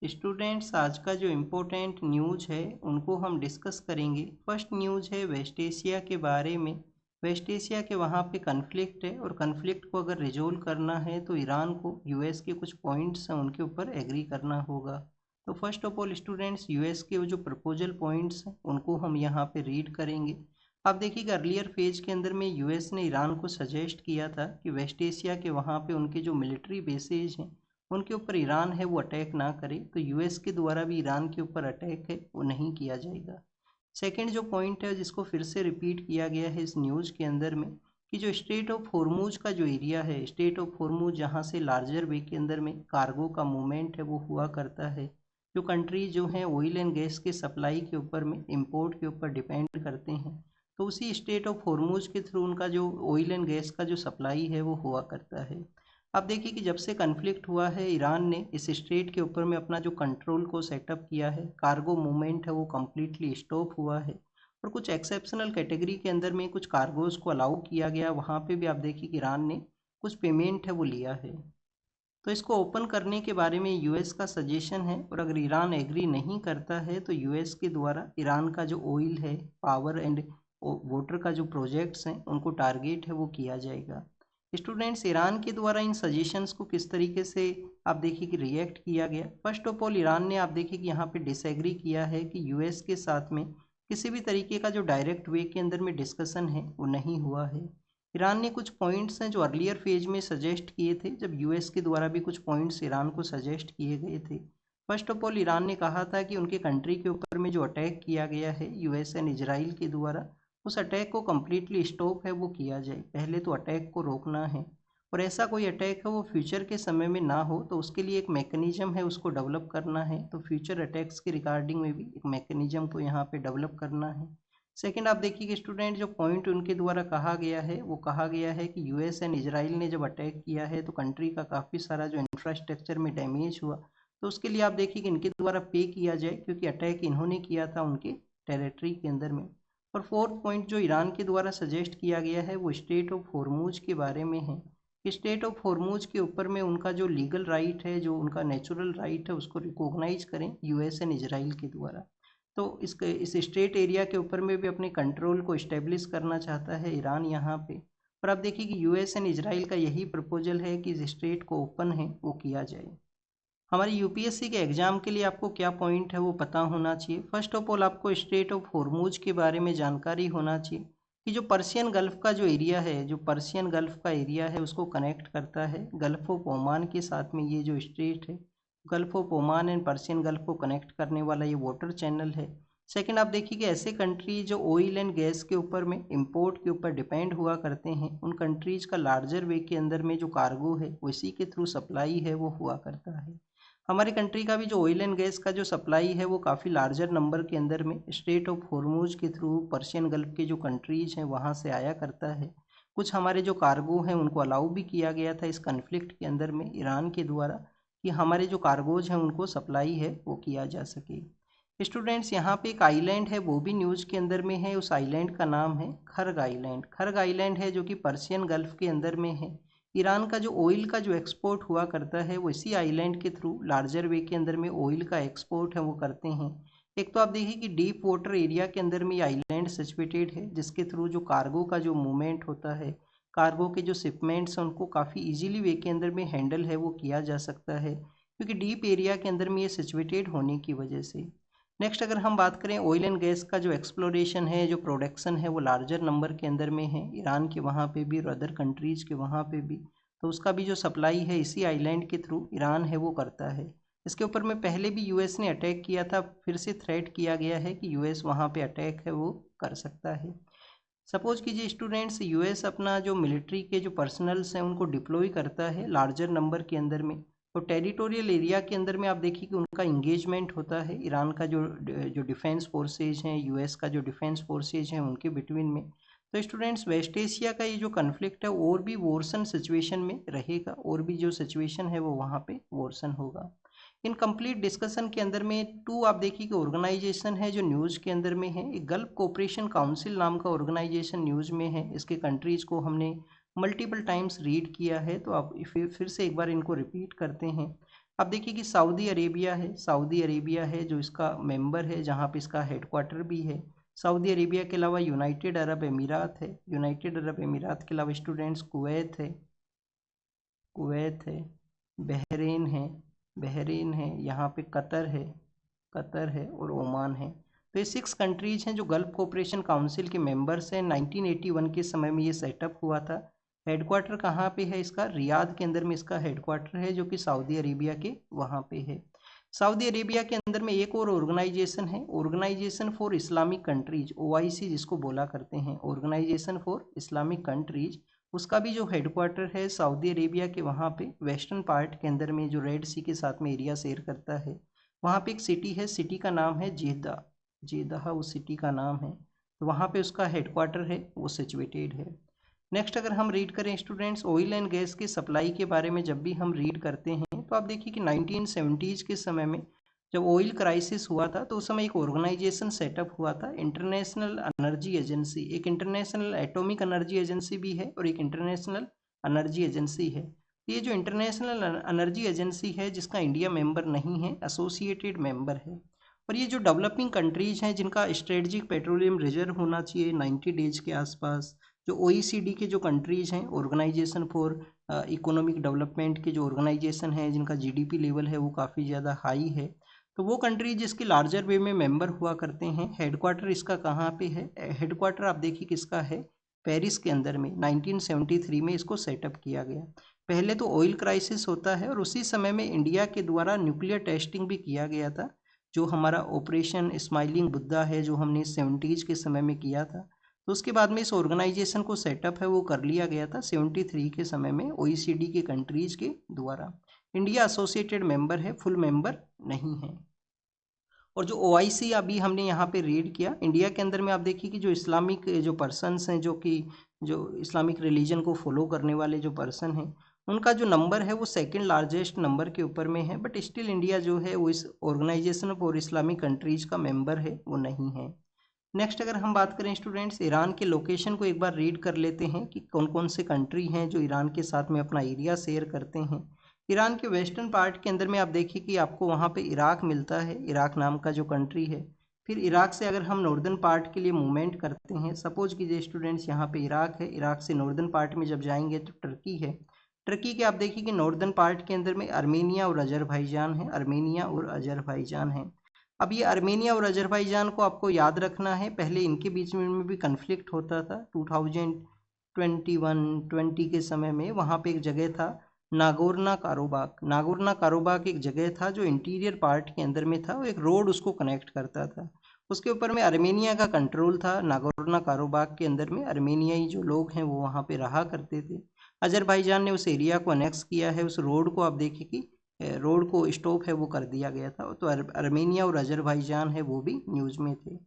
Students, आज का जो इम्पोर्टेंट न्यूज़ है उनको हम डिस्कस करेंगे। फर्स्ट न्यूज़ है वेस्ट एशिया के बारे में। वेस्ट एशिया के वहाँ पे कन्फ्लिक्ट है और कन्फ्लिक्ट को अगर रिजोल्व करना है तो ईरान को यूएस के कुछ पॉइंट्स हैं उनके ऊपर एग्री करना होगा। तो first of all students, US के वो जो प्रपोजल पॉइंट्स हैं उनको हम यहाँ पे रीड करेंगे। आप देखिएगा अर्लियर फेज के अंदर में यूएस ने ईरान को सजेस्ट किया था कि वेस्ट एशिया के वहाँ पे उनके जो मिलिट्री बेसेज हैं उनके ऊपर ईरान है वो अटैक ना करे, तो यूएस के द्वारा भी ईरान के ऊपर अटैक है वो नहीं किया जाएगा। सेकंड जो पॉइंट है जिसको फिर से रिपीट किया गया है इस न्यूज़ के अंदर में कि जो स्टेट ऑफ होर्मुज का जो एरिया है, स्टेट ऑफ होर्मुज जहाँ से लार्जर वे के अंदर में कार्गो का मूवमेंट है वो हुआ करता है। जो कंट्री जो हैं ऑयल एंड गैस के सप्लाई के ऊपर में इम्पोर्ट के ऊपर डिपेंड करते हैं, तो उसी स्टेट ऑफ होर्मुज के थ्रू उनका जो ऑयल एंड गैस का जो सप्लाई है वो हुआ करता है। आप देखिए कि जब से कन्फ्लिक्ट हुआ है ईरान ने इस स्ट्रेट के ऊपर में अपना जो कंट्रोल को सेटअप किया है, कार्गो मूवमेंट है वो कम्प्लीटली स्टॉप हुआ है और कुछ एक्सेप्शनल कैटेगरी के अंदर में कुछ कार्गोज को अलाउ किया गया। वहाँ पे भी आप देखिए कि ईरान ने कुछ पेमेंट है वो लिया है। तो इसको ओपन करने के बारे में यूएस का सजेशन है और अगर ईरान एग्री नहीं करता है तो यूएस के द्वारा ईरान का जो ऑयल है, पावर एंड वाटर का जो प्रोजेक्ट्स हैं उनको टारगेट है वो किया जाएगा। स्टूडेंट्स, ईरान के द्वारा इन सजेशंस को किस तरीके से आप देखिए कि रिएक्ट किया गया। फर्स्ट ऑफ ऑल ईरान ने आप देखिए कि यहाँ पे डिसएग्री किया है कि यूएस के साथ में किसी भी तरीके का जो डायरेक्ट वे के अंदर में डिस्कशन है वो नहीं हुआ है। ईरान ने कुछ पॉइंट्स हैं जो अर्लियर फेज में सजेस्ट किए थे, जब यूएस के द्वारा भी कुछ पॉइंट्स ईरान को सजेस्ट किए गए थे। फर्स्ट ऑफ ऑल ईरान ने कहा था कि उनके कंट्री के ऊपर में जो अटैक किया गया है यूएस एंड इजराइल के द्वारा, उस अटैक को कम्प्लीटली स्टॉप है वो किया जाए। पहले तो अटैक को रोकना है और ऐसा कोई अटैक है वो फ्यूचर के समय में ना हो, तो उसके लिए एक मैकेनिज्म है उसको डेवलप करना है। तो फ्यूचर अटैक्स के रिगार्डिंग में भी एक मैकेनिज्म को यहाँ पे डेवलप करना है। सेकंड, आप देखिए कि स्टूडेंट जो पॉइंट उनके द्वारा कहा गया है वो कहा गया है कि यूएस एंड इजराइल ने जब अटैक किया है तो कंट्री का काफ़ी सारा जो इंफ्रास्ट्रक्चर में डैमेज हुआ, तो उसके लिए आप देखिए कि इनके द्वारा पे किया जाए क्योंकि अटैक इन्होंने किया था उनके टेरिटरी के अंदर में। और फोर्थ पॉइंट जो ईरान के द्वारा सजेस्ट किया गया है वो स्टेट ऑफ होर्मुज के बारे में है कि स्टेट ऑफ होर्मुज के ऊपर में उनका जो लीगल राइट है, जो उनका नेचुरल राइट है, उसको रिकॉग्नाइज करें यूएस एंड इजराइल के द्वारा। तो इस स्टेट एरिया के ऊपर में भी अपने कंट्रोल को इस्टेब्लिश करना चाहता है ईरान यहाँ पे। और आप देखिए कि यूएस एंड इजराइल का यही प्रपोजल है कि इस स्टेट को ओपन है वो किया जाए। हमारे यूपीएससी के एग्जाम के लिए आपको क्या पॉइंट है वो पता होना चाहिए। फर्स्ट ऑफ ऑल आपको स्टेट ऑफ होर्मुज के बारे में जानकारी होना चाहिए कि जो पर्शियन गल्फ का जो एरिया है, जो पर्शियन गल्फ का एरिया है उसको कनेक्ट करता है गल्फ ऑफ ओमान के साथ में। ये जो स्ट्रेट है gulf of Oman and Persian gulf को कनेक्ट करने वाला ये वाटर चैनल है। सेकंड, आप देखिए कि ऐसे कंट्री जो ऑयल एंड गैस के ऊपर में इंपोर्ट के ऊपर डिपेंड हुआ करते हैं, उन कंट्रीज का लार्जर वे के अंदर में जो कार्गो है उसी के थ्रू सप्लाई है वो हुआ करता है। हमारी कंट्री का भी जो ऑयल एंड गैस का जो सप्लाई है वो काफ़ी लार्जर नंबर के अंदर में स्ट्रेट ऑफ होर्मुज के थ्रू पर्शियन गल्फ के जो कंट्रीज हैं वहाँ से आया करता है। कुछ हमारे जो कार्गो हैं उनको अलाउ भी किया गया था इस कन्फ्लिक्ट के अंदर में ईरान के द्वारा कि हमारे जो कार्गोज हैं उनको सप्लाई है वो किया जा सके। स्टूडेंट्स, यहाँ पे एक आइलैंड है वो भी न्यूज़ के अंदर में है। उस आइलैंड का नाम है खर्ग आइलैंड। खर्ग आइलैंड है जो कि पर्शियन गल्फ के अंदर में है। ईरान का जो ऑयल का जो एक्सपोर्ट हुआ करता है वो इसी आइलैंड के थ्रू लार्जर वे के अंदर में ऑयल का एक्सपोर्ट है वो करते हैं। एक तो आप देखिए कि डीप वाटर एरिया के अंदर में ये आइलैंड सिचुएटेड है जिसके थ्रू जो कार्गो का जो मूवमेंट होता है, कार्गो के जो शिपमेंट्स हैं उनको काफ़ी इजीली वे के अंदर में हैंडल है वो किया जा सकता है क्योंकि डीप एरिया के अंदर में ये सिचुएटेड होने की वजह से। नेक्स्ट, अगर हम बात करें ऑयल एंड गैस का जो एक्सप्लोरेशन है, जो प्रोडक्शन है वो लार्जर नंबर के अंदर में है ईरान के वहाँ पे भी और अदर कंट्रीज़ के वहाँ पे भी। तो उसका भी जो सप्लाई है इसी आइलैंड के थ्रू ईरान है वो करता है। इसके ऊपर में पहले भी यूएस ने अटैक किया था, फिर से थ्रेट किया गया है कि यूएस वहाँ पे अटैक है वो कर सकता है। सपोज कीजिए स्टूडेंट्स, यूएस अपना जो मिलिट्री के जो पर्सनल्स हैं उनको डिप्लॉय करता है लार्जर नंबर के अंदर में, तो टेरिटोरियल एरिया के अंदर में आप देखिए कि उनका इंगेजमेंट होता है ईरान का जो जो डिफेंस फोर्सेज हैं, यूएस का जो डिफेंस फोर्सेज हैं उनके बिटवीन में। तो स्टूडेंट्स, वेस्ट एशिया का ये जो कन्फ्लिक्ट है और भी वॉरसन सिचुएशन में रहेगा और भी जो सिचुएशन है वो वहाँ पे वॉरसन होगा। इन कंप्लीट डिस्कशन के अंदर में टू आप देखिए कि ऑर्गेनाइजेशन है जो न्यूज़ के अंदर में है। एक गल्फ कोऑपरेशन काउंसिल नाम का ऑर्गेनाइजेशन न्यूज़ में है। इसके कंट्रीज़ को हमने मल्टीपल टाइम्स रीड किया है, तो आप फिर से एक बार इनको रिपीट करते हैं। अब देखिए कि सऊदी अरेबिया है, सऊदी अरेबिया है जो इसका मेंबर है, जहाँ पे इसका हेडक्वार्टर भी है। सऊदी अरेबिया के अलावा यूनाइटेड अरब अमीरात है, यूनाइटेड अरब अमीरात के अलावा स्टूडेंट्स कुवैत है, कुवैत है, बहरीन है, बहरीन है, यहाँ पे कतर है, कतर है और ओमान है। तो ये 6 कंट्रीज हैं जो गल्फ कोऑपरेशन काउंसिल के मेंबर्स हैं। 1981 के समय में ये सेटअप हुआ था। हेडक्वार्टर कहाँ पे है इसका? रियाद के अंदर में इसका हेडक्वार्टर है, जो कि सऊदी अरेबिया के वहाँ पे है। सऊदी अरेबिया के अंदर में एक और ऑर्गेनाइजेशन है, organization for Islamic countries, OIC जिसको बोला करते हैं, ऑर्गेनाइजेशन फॉर इस्लामिक कंट्रीज। उसका भी जो हेडक्वार्टर है सऊदी अरेबिया के वहाँ पे वेस्टर्न पार्ट के अंदर में, जो रेड सी के साथ में एरिया शेयर करता है, वहाँ पे एक सिटी है, सिटी का नाम है जेद्दा, जेद्दा उस सिटी का नाम है। तो वहाँ पे उसका हेडक्वार्टर है, वो सिचुएटेड है। नेक्स्ट अगर हम रीड करें स्टूडेंट्स, ऑयल एंड गैस की सप्लाई के बारे में जब भी हम रीड करते हैं तो आप देखिए कि 1970s के समय में जब ऑयल क्राइसिस हुआ था तो उस समय एक ऑर्गेनाइजेशन सेटअप हुआ था, इंटरनेशनल एनर्जी एजेंसी। एक इंटरनेशनल एटॉमिक एनर्जी एजेंसी भी है और एक इंटरनेशनल एनर्जी एजेंसी है। ये जो इंटरनेशनल एनर्जी एजेंसी है जिसका इंडिया मेंबर नहीं है, एसोसिएटेड मेंबर है। और ये जो डेवलपिंग कंट्रीज हैं जिनका स्ट्रेटजिक पेट्रोलियम रिजर्व होना चाहिए 90 डेज के आसपास, जो OECD के जो कंट्रीज हैं, ऑर्गेनाइजेशन फॉर इकोनॉमिक डेवलपमेंट के जो ऑर्गेनाइजेशन है जिनका GDP लेवल है वो काफ़ी ज़्यादा हाई है, तो वो कंट्रीज जिसके लार्जर वे में मेंबर हुआ करते हैं। हेडक्वार्टर इसका कहाँ पे है? हेडक्वार्टर आप देखिए किसका है, पेरिस के अंदर में 1973 में इसको सेटअप किया गया। पहले तो ऑयल क्राइसिस होता है और उसी समय में इंडिया के द्वारा न्यूक्लियर टेस्टिंग भी किया गया था, जो हमारा ऑपरेशन स्माइलिंग बुद्धा है जो हमने 70s के समय में किया था। तो उसके बाद में इस ऑर्गेनाइजेशन को सेटअप है वो कर लिया गया था 73 के समय में OECD के कंट्रीज के द्वारा। इंडिया एसोसिएटेड मेंबर है, फुल मेंबर नहीं है। और जो OIC अभी हमने यहाँ पे रीड किया, इंडिया के अंदर में आप देखिए कि जो इस्लामिक जो पर्सनस हैं, जो इस्लामिक रिलीजन को फॉलो करने वाले जो पर्सन हैं, उनका जो नंबर है वो सेकंड लार्जेस्ट नंबर के ऊपर में है, बट स्टिल इंडिया जो है वो इस ऑर्गेनाइजेशन फॉर इस्लामिक कंट्रीज का मेंबर है, वो नहीं है। नेक्स्ट अगर हम बात करें स्टूडेंट्स, ईरान के लोकेशन को एक बार रीड कर लेते हैं कि कौन कौन से कंट्री हैं जो ईरान के साथ में अपना एरिया शेयर करते हैं। ईरान के वेस्टर्न पार्ट के अंदर में आप देखिए कि आपको वहाँ पे इराक मिलता है, इराक नाम का जो कंट्री है। फिर इराक से अगर हम नॉर्दर्न पार्ट के लिए मूवमेंट करते हैं, सपोज कीजिए स्टूडेंट्स यहाँ पे इराक है, इराक से नॉर्दर्न पार्ट में जब जाएंगे तो टर्की है। टर्की के आप देखिए कि नॉर्दर्न पार्ट के अंदर में अर्मेनिया और अजरबैजान है, अर्मेनिया और अजरबैजान है। अब ये अर्मेनिया और अजरबैजान को आपको याद रखना है, पहले इनके बीच में भी कन्फ्लिक्ट होता था 2021-20 के समय में। वहाँ पे एक जगह था नागोर्नो काराबाख, नागोर्नो काराबाख एक जगह था जो इंटीरियर पार्ट के अंदर में था, और एक रोड उसको कनेक्ट करता था। उसके ऊपर में अर्मेनिया का कंट्रोल था, नागोर्नो काराबाख के अंदर में अर्मेनियाई जो लोग हैं वो वहाँ पे रहा करते थे। अजरबैजान ने उस एरिया को अनेक्स किया है, उस रोड को आप देखिए कि रोड को स्टॉप है वो कर दिया गया था। तो अर्मेनिया और अजरबैजान है वो भी न्यूज़ में थे।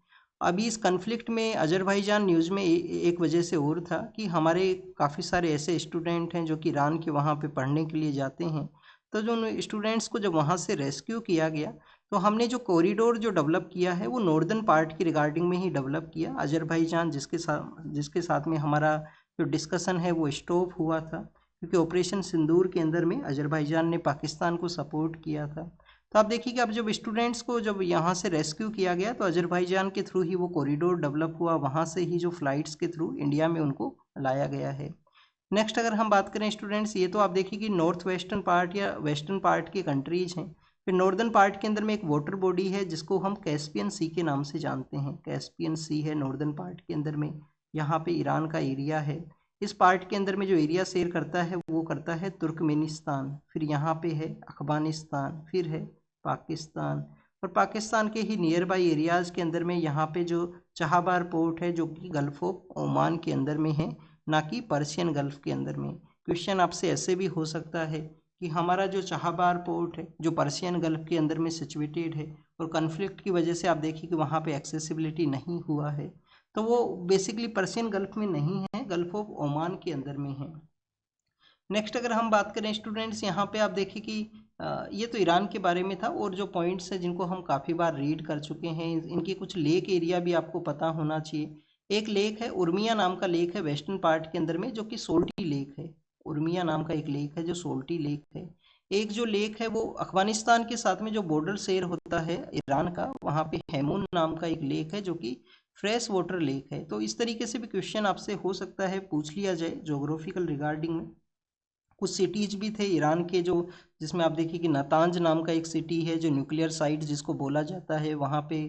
अभी इस कन्फ्लिक्ट में अजरबैजान न्यूज़ में एक वजह से और था कि हमारे काफ़ी सारे ऐसे स्टूडेंट हैं जो कि ईरान के वहाँ पे पढ़ने के लिए जाते हैं। तो जो उन स्टूडेंट्स को जब वहाँ से रेस्क्यू किया गया तो हमने जो कॉरिडोर जो डेवलप किया है वो नॉर्दर्न पार्ट की रिगार्डिंग में ही डेवलप किया। अजरबैजान जिसके साथ में हमारा जो डिस्कशन है वो स्टॉप हुआ था, क्योंकि ऑपरेशन सिंदूर के अंदर में अजरबैजान ने पाकिस्तान को सपोर्ट किया था। तो आप देखिए कि अब जब स्टूडेंट्स को जब यहाँ से रेस्क्यू किया गया तो अजरबैजान के थ्रू ही वो कॉरिडोर डेवलप हुआ, वहाँ से ही जो फ्लाइट्स के थ्रू इंडिया में उनको लाया गया है। नेक्स्ट अगर हम बात करें स्टूडेंट्स, ये तो आप देखिए कि नॉर्थ वेस्टर्न पार्ट या वेस्टर्न पार्ट की कंट्रीज हैं। फिर नॉर्दर्न पार्ट के अंदर में एक वाटर बॉडी है जिसको हम कैस्पियन सी के नाम से जानते हैं, कैस्पियन सी है नॉर्दर्न पार्ट के अंदर में। यहाँ पे ईरान का एरिया है। इस पार्ट के अंदर में जो एरिया शेयर करता है वो करता है तुर्कमेनिस्तान, फिर यहाँ पे है अफगानिस्तान, फिर है पाकिस्तान। और पाकिस्तान के ही नियर बाई एरियाज़ के अंदर में यहाँ पे जो चाहबार पोर्ट है जो कि गल्फ ऑफ ओमान के अंदर में है, ना कि पर्शियन गल्फ के अंदर में। क्वेश्चन आपसे ऐसे भी हो सकता है कि हमारा जो चाहबार पोर्ट है जो पर्शियन गल्फ के अंदर में सिचुएटेड है, और कन्फ्लिक्ट की वजह से आप देखिए कि वहाँ पे एक्सेसिबिलिटी नहीं हुआ है, तो वो बेसिकली पर्शियन गल्फ में नहीं है, गल्फ ऑफ ओमान के अंदर में है। नेक्स्ट अगर हम बात करें स्टूडेंट्स, यहाँ पे आप देखिए कि ये तो ईरान के बारे में था, और जो पॉइंट्स हैं जिनको हम काफ़ी बार रीड कर चुके हैं, इनकी कुछ लेक एरिया भी आपको पता होना चाहिए। एक लेक है उर्मिया नाम का लेक है वेस्टर्न पार्ट के अंदर में, जो कि सोल्टी लेक है। उर्मिया नाम का एक लेक है जो सोल्टी लेक है। एक जो लेक है वो अफगानिस्तान के साथ में जो बॉर्डर शेयर होता है ईरान का, वहाँ पे हेमून नाम का एक लेक है जो कि फ्रेश वाटर लेक है। तो इस तरीके से भी क्वेश्चन आपसे हो सकता है, पूछ लिया जाए जोग्राफिकल रिगार्डिंग में। कुछ सिटीज भी थे ईरान के जो, जिसमें आप देखिए कि नतांज नाम का एक सिटी है जो न्यूक्लियर साइट जिसको बोला जाता है, वहाँ पे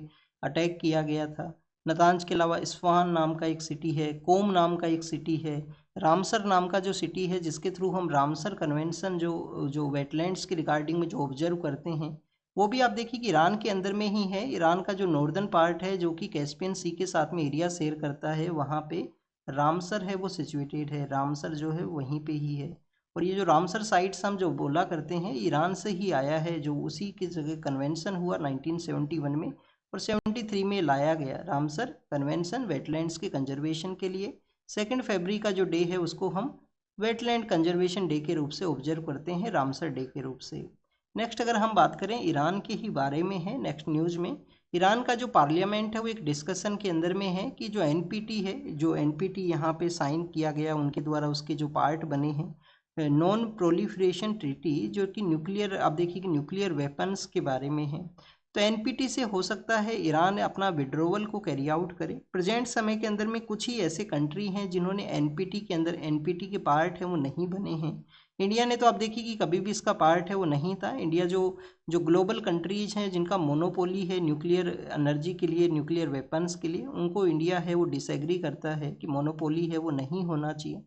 अटैक किया गया था। नतांज के अलावा इस्फहान नाम का एक सिटी है, कोम नाम का एक सिटी है, रामसर नाम का जो सिटी है जिसके थ्रू हम रामसर कन्वेंशन जो जो वेटलैंड्स के रिगार्डिंग में जो ऑब्जर्व करते हैं, वो भी आप देखिए कि ईरान के अंदर में ही है। ईरान का जो नॉर्दर्न पार्ट है जो कि कैस्पियन सी के साथ में एरिया शेयर करता है, वहाँ पे रामसर है वो सिचुएटेड है। रामसर जो है वहीं पे ही है। और ये जो रामसर साइट्स हम जो बोला करते हैं ईरान से ही आया है, जो उसी की जगह कन्वेंशन हुआ 1971 में और 73 में लाया गया रामसर कन्वेंशन वेटलैंड्स के कंजर्वेशन के लिए। 2 फरवरी का जो डे है उसको हम वेटलैंड कंजर्वेशन डे के रूप से ऑब्जर्व करते हैं, रामसर डे के रूप से। नेक्स्ट अगर हम बात करें ईरान के ही बारे में है, नेक्स्ट न्यूज़ में ईरान का जो पार्लियामेंट है वो एक डिस्कशन के अंदर में है कि जो एनपीटी है, जो एनपीटी यहाँ पे साइन किया गया उनके द्वारा, उसके जो पार्ट बने हैं नॉन प्रोलिफरेशन ट्रीटी, जो कि न्यूक्लियर, आप देखिए कि न्यूक्लियर वेपन्स के बारे में है। तो एनपीटी से हो सकता है ईरान अपना विड्रोवल को कैरी आउट करे। प्रेजेंट समय के अंदर में कुछ ही ऐसे कंट्री हैं जिन्होंने एनपीटी के अंदर, एनपीटी के पार्ट है वो नहीं बने हैं। इंडिया ने तो आप देखिए कि कभी भी इसका पार्ट है वो नहीं था। इंडिया जो जो ग्लोबल कंट्रीज हैं जिनका मोनोपोली है न्यूक्लियर एनर्जी के लिए, न्यूक्लियर वेपन्स के लिए, उनको इंडिया है वो डिसएग्री करता है कि मोनोपोली है वो नहीं होना चाहिए।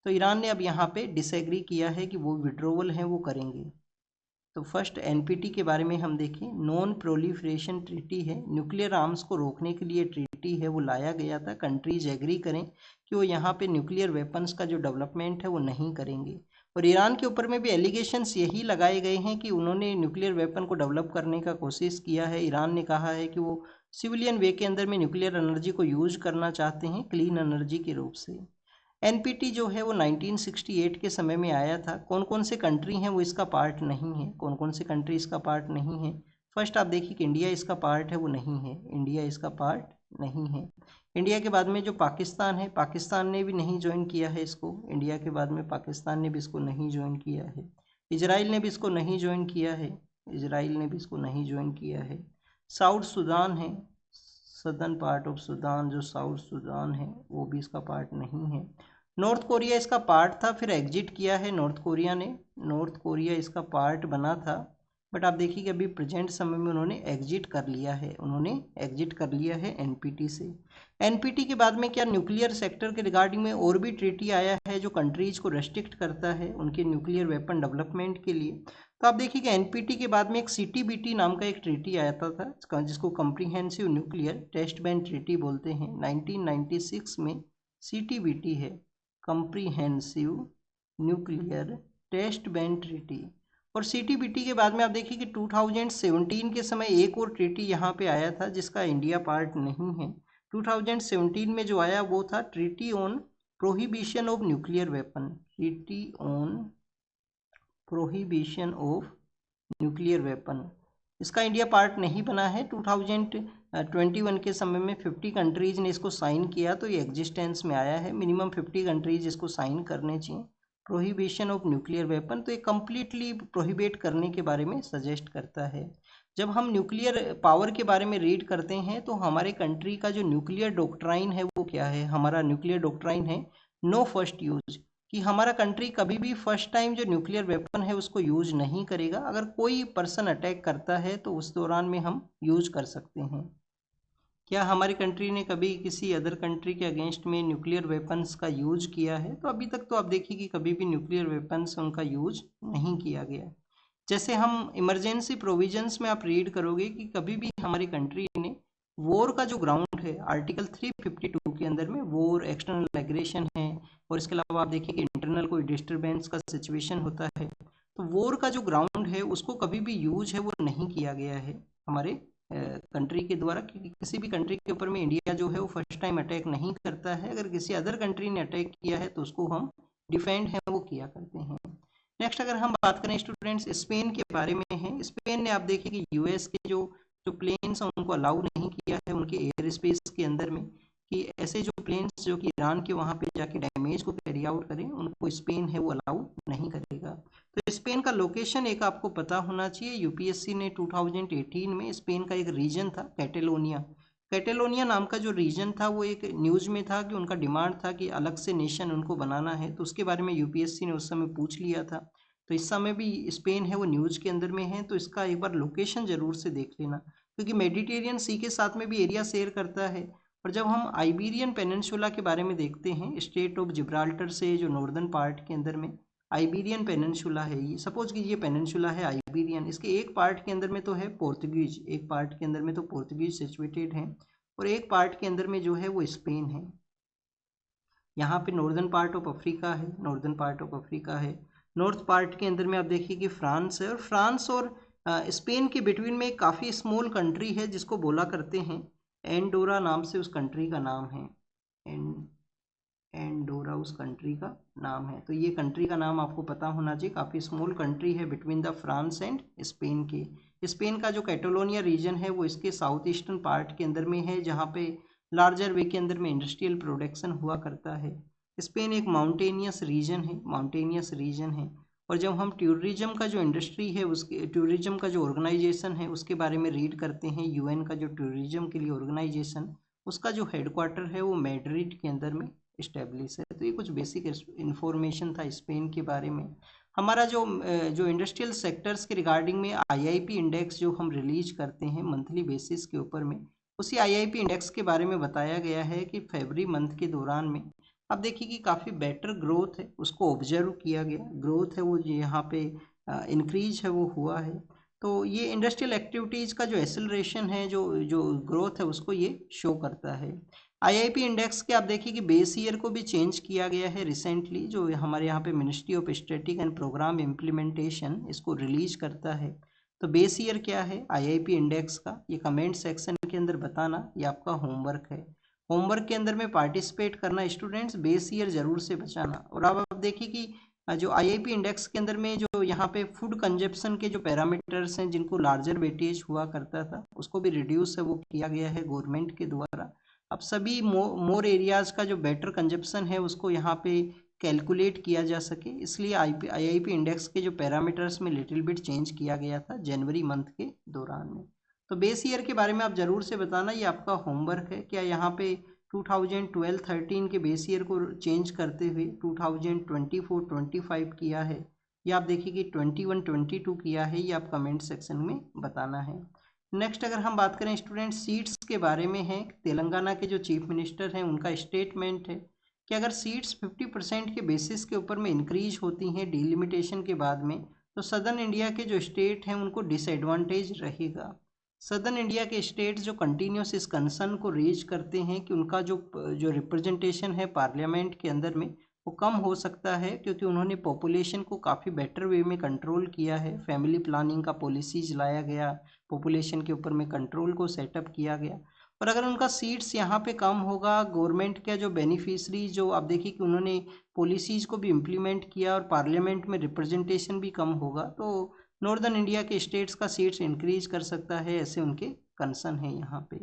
तो ईरान ने अब यहाँ पे डिसएग्री किया है कि वो विड्रोवल हैं वो करेंगे। तो फर्स्ट एनपीटी के बारे में हम देखें, नॉन प्रोलिफरेशन ट्रीटी है, न्यूक्लियर आर्म्स को रोकने के लिए ट्रीटी है वो लाया गया था। कंट्रीज एग्री करें कि वो यहाँ पे न्यूक्लियर वेपन्स का जो डेवलपमेंट है वो नहीं करेंगे। और ईरान के ऊपर में भी एलिगेशंस यही लगाए गए हैं कि उन्होंने न्यूक्लियर वेपन को डेवलप करने का कोशिश किया है। ईरान ने कहा है कि वो सिविलियन वे के अंदर में न्यूक्लियर एनर्जी को यूज करना चाहते हैं क्लीन एनर्जी के रूप से। एनपीटी जो है वो 1968 के समय में आया था। कौन कौन से कंट्री हैं वो इसका पार्ट नहीं है, कौन कौन से कंट्री इसका पार्ट नहीं है? फर्स्ट आप देखिए कि इंडिया इसका पार्ट है वो नहीं है, इंडिया इसका पार्ट नहीं है। इंडिया के बाद में जो पाकिस्तान है, पाकिस्तान ने भी नहीं ज्वाइन किया है इसको। इंडिया के बाद में पाकिस्तान ने भी इसको नहीं ज्वाइन किया है। इजराइल ने भी इसको नहीं ज्वाइन किया है, इजराइल ने भी इसको नहीं ज्वाइन किया है। साउथ सूडान है, सदर्न पार्ट ऑफ सूडान, जो साउथ सूडान है वो भी इसका पार्ट नहीं है। नॉर्थ कोरिया इसका पार्ट था, फिर एग्जिट किया है नॉर्थ कोरिया ने। नॉर्थ कोरिया इसका पार्ट बना था, बट आप देखिए कि अभी प्रेजेंट समय में उन्होंने एग्जिट कर लिया है, उन्होंने एग्जिट कर लिया है एनपीटी से। एनपीटी के बाद में क्या न्यूक्लियर सेक्टर के रिगार्डिंग में और भी ट्रीटी आया है जो कंट्रीज को रेस्ट्रिक्ट करता है उनके न्यूक्लियर वेपन डेवलपमेंट के लिए? तो आप देखिए कि एनपीटी के बाद में एक सीटीबीटी नाम का एक ट्रीटी आया था जिसको comprehensive nuclear test ban treaty बोलते हैं। 1996 में सीटीबीटी है, comprehensive nuclear test ban treaty. और सीटीबीटी के बाद में आप देखिए कि 2017 के समय एक और ट्रीटी यहाँ पे आया था जिसका इंडिया पार्ट नहीं है। 2017 में जो आया वो था treaty on prohibition of nuclear weapon, treaty on prohibition of nuclear weapon. इसका इंडिया पार्ट नहीं बना है। 2021 के समय में 50 कंट्रीज ने इसको साइन किया, तो ये एग्जिस्टेंस में आया है। मिनिमम 50 कंट्रीज इसको साइन करने चाहिए। प्रोहिबिशन ऑफ न्यूक्लियर वेपन, तो ये कम्प्लीटली प्रोहिबिट करने के बारे में सजेस्ट करता है। जब हम न्यूक्लियर पावर के बारे में रीड करते हैं तो हमारे कंट्री का जो न्यूक्लियर डॉक्ट्राइन है वो क्या है? हमारा न्यूक्लियर डॉक्ट्राइन है नो फर्स्ट यूज, कि हमारा कंट्री कभी भी फर्स्ट टाइम जो न्यूक्लियर वेपन है उसको यूज नहीं करेगा। अगर कोई पर्सन अटैक करता है तो उस दौरान में हम यूज कर सकते हैं। क्या हमारी कंट्री ने कभी किसी अदर कंट्री के अगेंस्ट में न्यूक्लियर वेपन्स का यूज किया है? तो अभी तक तो आप देखिए कि कभी भी न्यूक्लियर वेपन्स उनका यूज नहीं किया गया। जैसे हम इमरजेंसी प्रोविजंस में आप रीड करोगे कि कभी भी हमारी कंट्री ने वॉर का जो ग्राउंड है आर्टिकल 352 के अंदर में वॉर, एक्सटर्नल एग्रेशन है, और इसके अलावा आप देखिए कि इंटरनल कोई डिस्टर्बेंस का सिचुएशन होता है, तो वॉर का जो ग्राउंड है उसको कभी भी यूज है वो नहीं किया गया है हमारे कंट्री के द्वारा, क्योंकि किसी भी कंट्री के ऊपर में इंडिया जो है वो फर्स्ट टाइम अटैक नहीं करता है। अगर किसी अदर कंट्री ने अटैक किया है तो उसको हम डिफेंड है वो किया करते हैं। नेक्स्ट अगर हम बात करें स्टूडेंट्स स्पेन के बारे में है। स्पेन ने आप देखिए कि यूएस के जो जो प्लेन्स हैं उनको अलाउ नहीं किया है उनके एयर स्पेस के अंदर में, कि ऐसे जो प्लेन्स जो कि ईरान के वहाँ पे जाके डैमेज को कैरी आउट करें उनको स्पेन है वो अलाउ नहीं करेगा। तो स्पेन का लोकेशन एक आपको पता होना चाहिए। यूपीएससी ने 2018 में स्पेन का एक रीजन था कैटेलोनिया, कैटेलोनिया नाम का जो रीजन था वो एक न्यूज़ में था कि उनका डिमांड था कि अलग से नेशन उनको बनाना है, तो उसके बारे में यूपीएससी ने उस समय पूछ लिया था। तो इस समय भी स्पेन है वो न्यूज़ के अंदर में है, तो इसका एक बार लोकेशन ज़रूर से देख लेना, क्योंकि मेडिटेरियन सी के साथ में भी एरिया शेयर करता है। और जब हम आइबेरियन पेनिनसुला के बारे में देखते हैं, स्टेट ऑफ जिब्राल्टर से जो नॉर्दर्न पार्ट के अंदर में आइबेरियन पेनिनसुला है, ये सपोज कीजिए पेनिनसुला है आइबेरियन, इसके एक पार्ट के अंदर में तो है पोर्तुगीज, एक पार्ट के अंदर में तो पोर्तुगीज सिचुएटेड है, और एक पार्ट के अंदर में जो है वो स्पेन है। यहाँ पे नॉर्दर्न पार्ट ऑफ अफ्रीका है, नॉर्दर्न पार्ट ऑफ अफ्रीका है। नॉर्थ पार्ट के अंदर में आप देखिए कि फ्रांस है, और फ्रांस और स्पेन के बिटवीन में एक काफ़ी स्मॉल कंट्री है जिसको बोला करते हैं एंडोरा, नाम से उस कंट्री का नाम है। एंडोरा उस कंट्री का नाम है। तो ये कंट्री का नाम आपको पता होना चाहिए, काफ़ी स्मॉल कंट्री है between the France and Spain के। स्पेन का जो कैटलोनिया रीजन है वो इसके साउथ ईस्टर्न पार्ट के अंदर में है, जहाँ पे लार्जर वे के अंदर में इंडस्ट्रियल प्रोडक्शन हुआ करता है। स्पेन एक माउंटेनियस रीजन है, माउंटेनियस रीजन है। और जब हम टूरिज्म का जो इंडस्ट्री है उसके, टूरिज्म का जो ऑर्गेनाइजेशन है उसके बारे में रीड करते हैं, यूएन का जो टूरिज्म के लिए ऑर्गेनाइजेशन, उसका जो हेडक्वार्टर है वो मैड्रिड के अंदर में इस्टेब्लिश है। तो ये कुछ बेसिक इंफॉर्मेशन था स्पेन के बारे में। हमारा जो इंडस्ट्रियल सेक्टर्स के रिगार्डिंग में आईआईपी इंडेक्स जो हम रिलीज करते हैं मंथली बेसिस के ऊपर में, उसी आईआईपी इंडेक्स के बारे में बताया गया है कि फरवरी मंथ के दौरान में आप देखिए कि काफ़ी बेटर ग्रोथ है, उसको ऑब्जर्व किया गया, ग्रोथ है वो यहाँ पे इंक्रीज है वो हुआ है। तो ये इंडस्ट्रियल एक्टिविटीज़ का जो एक्सेलरेशन है, जो जो ग्रोथ है उसको ये शो करता है। आईआईपी इंडेक्स के आप देखिए कि बेस ईयर को भी चेंज किया गया है रिसेंटली, जो हमारे यहाँ पे ministry of static and program implementation इसको रिलीज करता है। तो बेस ईयर क्या है आईआईपी इंडेक्स का, ये कमेंट सेक्शन के अंदर बताना, ये आपका होमवर्क है। होमवर्क के अंदर में पार्टिसिपेट करना स्टूडेंट्स, बेस ईयर जरूर से बचाना। और अब आप देखिए कि जो आईआईपी इंडेक्स के अंदर में जो यहाँ पे फूड कंजप्शन के जो पैरामीटर्स हैं जिनको लार्जर वेटेज हुआ करता था, उसको भी रिड्यूस है वो किया गया है गवर्नमेंट के द्वारा। अब सभी मोर एरियाज़ का जो बेटर कंजप्शन है उसको यहाँ पे कैलकुलेट किया जा सके, इसलिए आईआईपी इंडेक्स के जो पैरामीटर्स में लिटिल बिट चेंज किया गया था जनवरी मंथ के दौरान में। तो बेस ईयर के बारे में आप ज़रूर से बताना, ये आपका होमवर्क है। क्या यहाँ पे 2012-13 के बेस ईयर को चेंज करते हुए 2024-25 किया है, या आप देखिए कि 21-22 किया है, ये आप कमेंट सेक्शन में बताना है। नेक्स्ट अगर हम बात करें स्टूडेंट सीट्स के बारे में है, तेलंगाना के जो चीफ मिनिस्टर हैं उनका स्टेटमेंट है कि अगर सीट्स 50% के बेसिस के ऊपर में इंक्रीज होती हैं डिलिमिटेशन के बाद में, तो सदर्न इंडिया के जो स्टेट हैं उनको डिसएडवांटेज रहेगा। सदर्न इंडिया के स्टेट्स जो कंटिन्यूस इस कंसर्न को रेज करते हैं कि उनका जो रिप्रेजेंटेशन है पार्लियामेंट के अंदर में वो कम हो सकता है, क्योंकि उन्होंने पॉपुलेशन को काफ़ी बेटर वे में कंट्रोल किया है, फैमिली प्लानिंग का पॉलिसीज लाया गया, पॉपुलेशन के ऊपर में कंट्रोल को सेटअप किया गया। और अगर उनका सीट्स यहाँ पे कम होगा, गवर्नमेंट का जो बेनिफिशरी जो आप देखिए कि उन्होंने पॉलिसीज़ को भी इम्प्लीमेंट किया और पार्लियामेंट में रिप्रेजेंटेशन भी कम होगा, तो नॉर्दर्न इंडिया के स्टेट्स का सीट्स इंक्रीज कर सकता है, ऐसे उनके कंसर्न है यहाँ पे।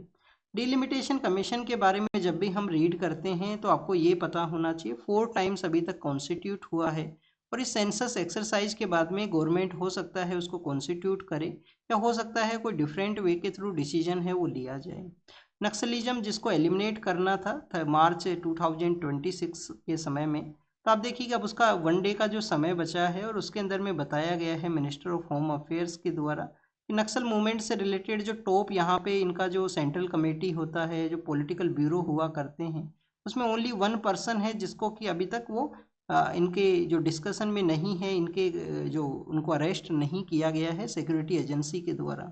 डिलिमिटेशन कमीशन के बारे में जब भी हम रीड करते हैं तो आपको ये पता होना चाहिए 4 टाइम्स अभी तक कॉन्स्टिट्यूट हुआ है, और इस सेंसस एक्सरसाइज के बाद में गवर्नमेंट हो सकता है उसको कॉन्स्टिट्यूट करे, या हो सकता है कोई डिफरेंट वे के थ्रू डिसीजन है वो लिया जाए। नक्सलिज्म जिसको एलिमिनेट करना था मार्च 2026 के समय में, तो आप देखिए कि अब उसका 1 डे का जो समय बचा है, और उसके अंदर में बताया गया है मिनिस्टर ऑफ होम अफेयर्स के द्वारा कि नक्सल मूवमेंट से रिलेटेड जो टॉप यहाँ पे इनका जो सेंट्रल कमेटी होता है, जो पॉलिटिकल ब्यूरो हुआ करते हैं, उसमें ओनली 1 पर्सन है जिसको कि अभी तक वो इनके जो डिस्कशन में नहीं है, इनके जो उनको अरेस्ट नहीं किया गया है सिक्योरिटी एजेंसी के द्वारा।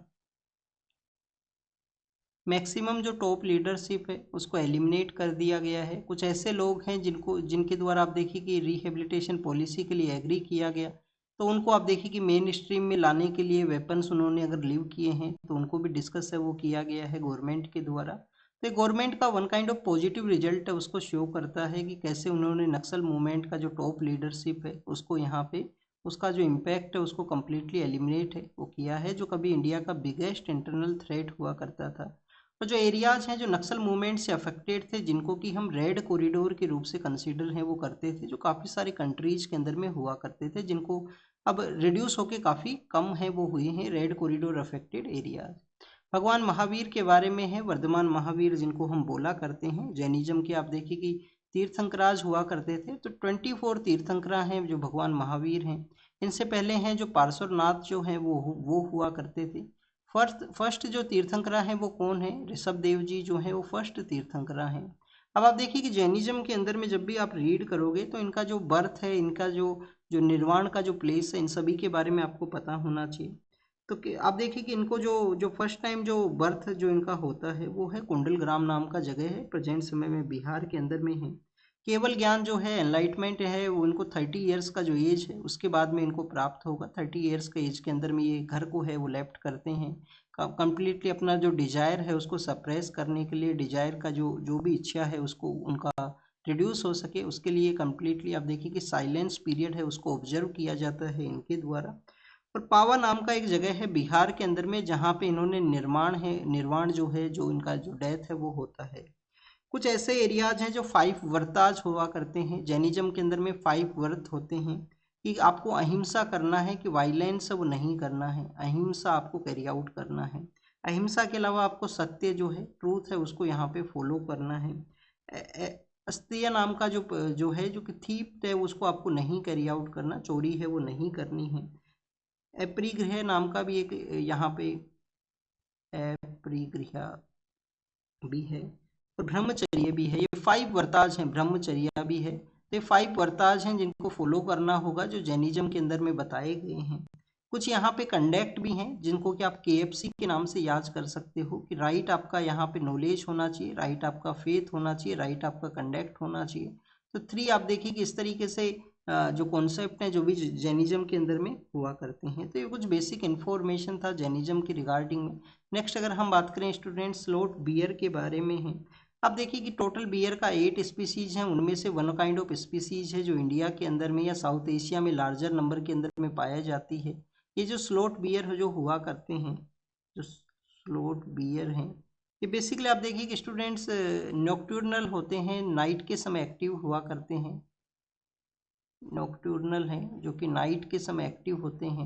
मैक्सिमम जो टॉप लीडरशिप है उसको एलिमिनेट कर दिया गया है। कुछ ऐसे लोग हैं जिनके द्वारा आप देखिए कि रिहेबिलिटेशन पॉलिसी के लिए एग्री किया गया, तो उनको आप देखिए कि मेन स्ट्रीम में लाने के लिए वेपन्स उन्होंने अगर लीव किए हैं तो उनको भी डिस्कस है वो किया गया है गवर्नमेंट के द्वारा। तो गवर्नमेंट का one kind of positive result है, उसको शो करता है कि कैसे उन्होंने नक्सल मूवमेंट का जो टॉप लीडरशिप है उसको यहाँ पे उसका जो इम्पैक्ट है उसको कम्प्लीटली एलिमिनेट है वो किया है, जो कभी इंडिया का बिगेस्ट इंटरनल थ्रेट हुआ करता था। और जो एरियाज हैं जो नक्सल मूवमेंट से अफेक्टेड थे, जिनको कि हम रेड कॉरिडोर के रूप से कंसीडर हैं वो करते थे, जो काफ़ी सारे कंट्रीज के अंदर में हुआ करते थे, जिनको अब रिड्यूस होके काफ़ी कम है वो हुए हैं रेड कॉरिडोर अफेक्टेड एरियाज। भगवान महावीर के बारे में है, वर्धमान महावीर जिनको हम बोला करते हैं। जैनिज्म के आप देखिए कि तीर्थंकराज हुआ करते थे, तो 24 तीर्थंकरा हैं जो भगवान महावीर हैं। इनसे पहले हैं जो पार्श्वनाथ जो हैं वो हुआ करते थे। फर्स्ट जो तीर्थंकरा हैं वो कौन है? ऋषभ देव जी जो है वो फर्स्ट तीर्थंकरा हैं। अब आप देखिए कि जैनिज्म के अंदर में जब भी आप रीड करोगे तो इनका जो बर्थ है, इनका जो जो निर्वाण का जो प्लेस है, इन सभी के बारे में आपको पता होना चाहिए। तो आप देखिए कि इनको जो जो फर्स्ट टाइम जो बर्थ जो इनका होता है वो है कुंडलग्राम नाम का जगह है, प्रेजेंट समय में बिहार के अंदर में है। केवल ज्ञान जो है एनलाइटमेंट है वो इनको 30 ईयर्स का जो एज है उसके बाद में इनको प्राप्त होगा। 30 ईयर्स का एज के अंदर में ये घर को है वो लेफ्ट करते हैं। कम्प्लीटली अपना जो डिजायर है उसको सप्रेस करने के लिए, डिजायर का जो जो भी इच्छा है उसको उनका रिड्यूस हो सके उसके लिए कम्प्लीटली आप देखिए कि साइलेंस पीरियड है उसको ऑब्जर्व किया जाता है इनके द्वारा। और पावा नाम का एक जगह है बिहार के अंदर में जहाँ पे इन्होंने निर्वाण जो है, जो इनका जो डेथ है वो होता है। कुछ ऐसे एरियाज हैं जो 5 वर्ताज हुआ करते हैं। जैनिज्म के अंदर में 5 वर्त होते हैं कि आपको अहिंसा करना है, कि वायलेंस वो नहीं करना है, अहिंसा आपको कैरी आउट करना है। अहिंसा के अलावा आपको सत्य जो है, ट्रूथ है, उसको यहाँ पे फॉलो करना है। अस्त्य नाम का जो जो है, जो कि थीप है, उसको आपको नहीं कैरी आउट करना, चोरी है वो नहीं करनी है। अपरिग्रह नाम का भी एक यहाँ पे अपरिग्रह भी है और ब्रह्मचर्य भी है। ये 5 वर्ताज हैं, ब्रह्मचर्य भी है। तो ये 5 वर्ताज हैं जिनको फॉलो करना होगा, जो जैनिज्म के अंदर में बताए गए हैं। कुछ यहाँ पे कंडक्ट भी हैं जिनको कि आप KFC के नाम से याद कर सकते हो, कि राइट आपका यहाँ पे नॉलेज होना चाहिए, राइट आपका फेथ होना चाहिए, राइट आपका कंडक्ट होना चाहिए। तो 3 आप देखिए कि इस तरीके से जो कॉन्सेप्ट हैं जो भी जैनिज्म के अंदर में हुआ करते हैं। तो ये कुछ बेसिक इन्फॉर्मेशन था जैनिज्म की रिगार्डिंग में। नेक्स्ट अगर हम बात करें स्टूडेंट स्लोट बियर के बारे में है। आप देखिए कि टोटल बियर का 8 स्पीसीज हैं, उनमें से 1 काइंड ऑफ स्पीसीज है जो इंडिया के अंदर में या साउथ एशिया में लार्जर नंबर के अंदर में पाया जाती है। ये जो स्लोट बियर जो हुआ करते हैं, जो स्लोट बियर हैं, ये बेसिकली आप देखिए कि स्टूडेंट्स नॉक्टर्नल होते हैं, नाइट के समय एक्टिव हुआ करते हैं। नॉक्टर्नल हैं जो कि नाइट के समय एक्टिव होते हैं।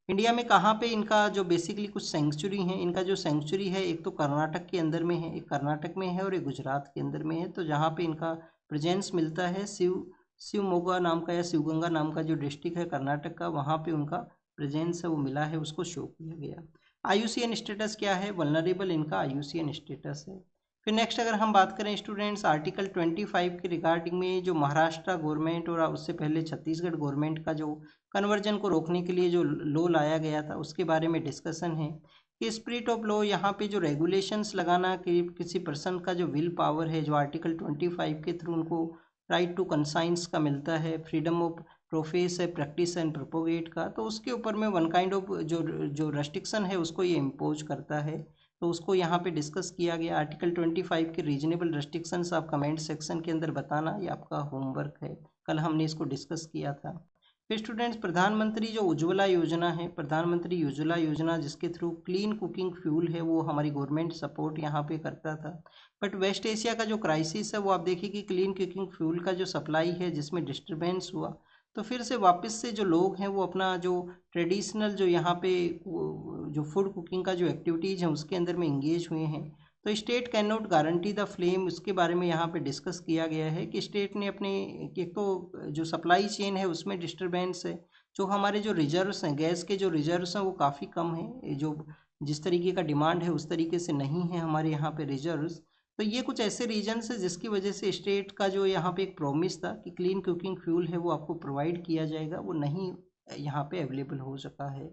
इंडिया में कहाँ पे इनका जो बेसिकली कुछ सेंचुरी है, इनका जो सेंचुरी है एक तो कर्नाटक के अंदर में है, एक कर्नाटक में है और एक गुजरात के अंदर में है। तो जहाँ पे इनका प्रेजेंस मिलता है शिवमोगा नाम का या शिवगंगा नाम का जो डिस्ट्रिक्ट है कर्नाटक का, वहाँ पे उनका प्रेजेंस है वो मिला है, उसको शो किया गया। IUCN स्टेटस क्या है? वल्नरेबल इनका IUCN स्टेटस है। फिर नेक्स्ट अगर हम बात करें स्टूडेंट्स आर्टिकल 25 के रिगार्डिंग में, जो महाराष्ट्र गवर्नमेंट और उससे पहले छत्तीसगढ़ गवर्नमेंट का जो कन्वर्जन को रोकने के लिए जो लॉ लाया गया था उसके बारे में डिस्कशन है कि स्पिरिट ऑफ लॉ यहाँ पे जो रेगुलेशंस लगाना, कि किसी पर्सन का जो विल पावर है, जो आर्टिकल 25 के थ्रू उनको राइट टू कंसाइंस का मिलता है, फ्रीडम ऑफ प्रोफेस है, प्रैक्टिस एंड प्रोपोगेट का, तो उसके ऊपर में 1 काइंड ऑफ जो जो रेस्ट्रिक्शन है उसको ये इम्पोज करता है। तो उसको यहाँ पे डिस्कस किया गया। आर्टिकल 25 के रीजनेबल रेस्ट्रिक्शंस आप कमेंट सेक्शन के अंदर बताना, ये आपका होमवर्क है, कल हमने इसको डिस्कस किया था। फिर स्टूडेंट्स प्रधानमंत्री जो उज्ज्वला योजना है, प्रधानमंत्री उज्ज्वला योजना जिसके थ्रू क्लीन कुकिंग फ्यूल है वो हमारी गवर्नमेंट सपोर्ट यहाँ पे करता था। बट वेस्ट एशिया का जो क्राइसिस है वो आप देखिए कि क्लीन कुकिंग फ्यूल का जो सप्लाई है जिसमें डिस्टर्बेंस हुआ, तो फिर से वापस से जो लोग हैं वो अपना जो ट्रेडिशनल जो यहाँ पे जो फूड कुकिंग का जो एक्टिविटीज़ हैं उसके अंदर में इंगेज हुए हैं। तो state can not guarantee the flame, उसके बारे में यहाँ पे डिस्कस किया गया है कि स्टेट ने अपने एक तो जो सप्लाई चेन है उसमें डिस्टर्बेंस है, जो हमारे जो रिजर्व्स हैं, गैस के जो रिजर्व्स हैं वो काफ़ी कम है, जो जिस तरीके का डिमांड है उस तरीके से नहीं है हमारे यहाँ पे रिजर्व्स। तो ये कुछ ऐसे रीजन्स है जिसकी वजह से स्टेट का जो यहाँ पे एक प्रॉमिस था कि क्लीन कुकिंग फ्यूल है वो आपको प्रोवाइड किया जाएगा, वो नहीं यहाँ पे अवेलेबल हो सका है।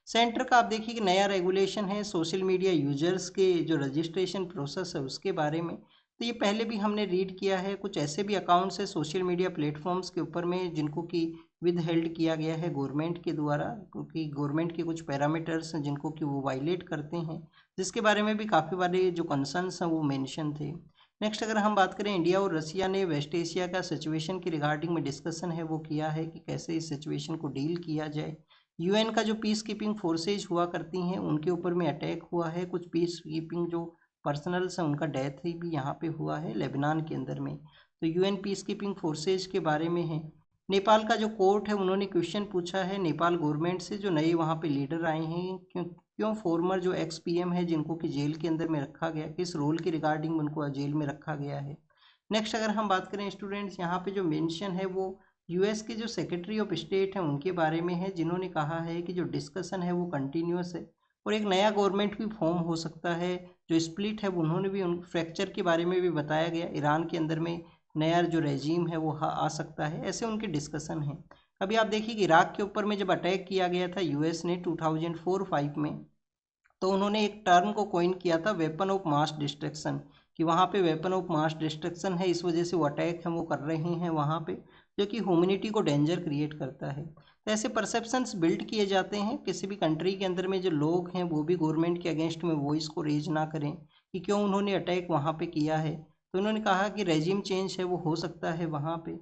सेंटर का आप देखिए कि नया रेगुलेशन है सोशल मीडिया यूजर्स के जो रजिस्ट्रेशन प्रोसेस है उसके बारे में। तो ये पहले भी हमने रीड किया है। कुछ ऐसे भी अकाउंट्स है सोशल मीडिया प्लेटफॉर्म्स के ऊपर में जिनको कि विद हेल्ड किया गया है गवर्नमेंट के द्वारा, क्योंकि गवर्नमेंट के कुछ पैरामीटर्स हैं जिनको कि वो वायलेट करते हैं, जिसके बारे में भी काफ़ी बारे जो कंसर्न्स हैं वो मेंशन थे। नेक्स्ट अगर हम बात करें, इंडिया और रसिया ने वेस्ट एशिया का सिचुएशन की रिगार्डिंग में डिस्कशन है वो किया है कि कैसे इस सिचुएशन को डील किया जाए। UN का जो पीस कीपिंग फोर्सेज हुआ करती हैं उनके ऊपर में अटैक हुआ है, कुछ पीस कीपिंग जो पर्सनल्स हैं उनका डेथ ही भी यहाँ पे हुआ है लेबनान के अंदर में। तो यूएन पीस कीपिंग फोर्सेज के बारे में है। नेपाल का जो कोर्ट है उन्होंने क्वेश्चन पूछा है नेपाल गवर्नमेंट से, जो नए वहाँ पे लीडर आए हैं, क्यों फॉर्मर जो एक्स पीएम है जिनको कि जेल के अंदर में रखा गया, किस रोल के रिगार्डिंग उनको जेल में रखा गया है। नेक्स्ट अगर हम बात करें स्टूडेंट्स, यहाँ पे जो मेंशन है वो यूएस के जो सेक्रेटरी ऑफ स्टेट हैं उनके बारे में है, जिन्होंने कहा है कि जो डिस्कशन है वो कंटिन्यूस है और एक नया गवर्नमेंट भी फॉर्म हो सकता है। जो स्प्लिट है उन्होंने भी उन फ्रैक्चर के बारे में भी बताया गया, ईरान के अंदर में नया जो रेजीम है वो आ सकता है, ऐसे उनके डिस्कशन हैं। अभी आप देखिए कि इराक के ऊपर में जब अटैक किया गया था यूएस ने 2004-5 में, तो उन्होंने एक टर्म को कॉइन किया था वेपन ऑफ मास डिस्ट्रक्शन, कि वहाँ पे वेपन ऑफ मास डिस्ट्रक्शन है, इस वजह से वो अटैक है वो कर रहे हैं वहाँ पे, जो कि ह्यूमैनिटी को डेंजर क्रिएट करता है। तो ऐसे परसेप्शंस बिल्ड किए जाते हैं किसी भी कंट्री के अंदर में, जो लोग हैं वो भी गवर्नमेंट के अगेंस्ट में वॉइस को रेज ना करें कि क्यों उन्होंने अटैक वहाँ पे किया है। तो उन्होंने कहा कि रेजिम चेंज है वो हो सकता है वहाँ पे।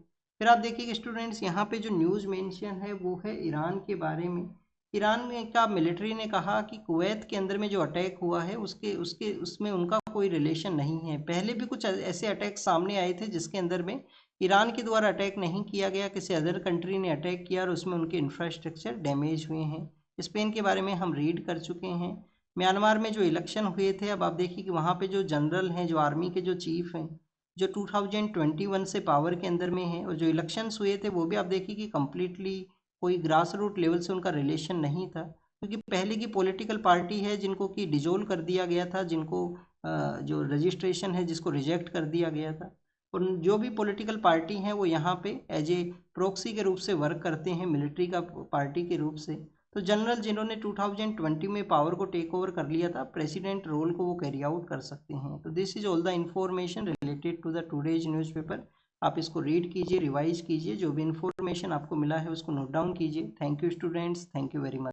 फिर आप देखिए कि स्टूडेंट्स यहाँ पे जो न्यूज़ मेंशन है वो है ईरान के बारे में। ईरान का मिलिट्री ने कहा कि कुवैत के अंदर में जो अटैक हुआ है उसके उसके उसमें उनका कोई रिलेशन नहीं है। पहले भी कुछ ऐसे अटैक सामने आए थे जिसके अंदर में ईरान के द्वारा अटैक नहीं किया गया, किसी अदर कंट्री ने अटैक किया और उसमें उनके इंफ्रास्ट्रक्चर डैमेज हुए हैं। स्पेन के बारे में हम रीड कर चुके हैं। म्यांमार में जो इलेक्शन हुए थे, अब आप देखिए कि वहाँ पे जो जनरल हैं, जो आर्मी के जो चीफ हैं, जो 2021 से पावर के अंदर में है, और जो इलेक्शंस हुए थे वो भी आप देखिए कि कम्प्लीटली कोई ग्रास रूट लेवल से उनका रिलेशन नहीं था, क्योंकि पहले की पॉलिटिकल पार्टी है जिनको कि डिजोल्व कर दिया गया था, जिनको जो रजिस्ट्रेशन है जिसको रिजेक्ट कर दिया गया था, और जो भी पॉलिटिकल पार्टी हैं वो यहाँ पे एज ए प्रोक्सी के रूप से वर्क करते हैं, मिलिट्री का पार्टी के रूप से। तो जनरल जिन्होंने 2020 में पावर को टेक ओवर कर लिया था, प्रेसिडेंट रोल को वो कैरी आउट कर सकते हैं। तो this is all the information related to the today's newspaper. आप इसको रीड कीजिए, रिवाइज कीजिए, जो भी इन्फॉर्मेशन आपको मिला है उसको नोट डाउन कीजिए। Thank you students, thank you very much.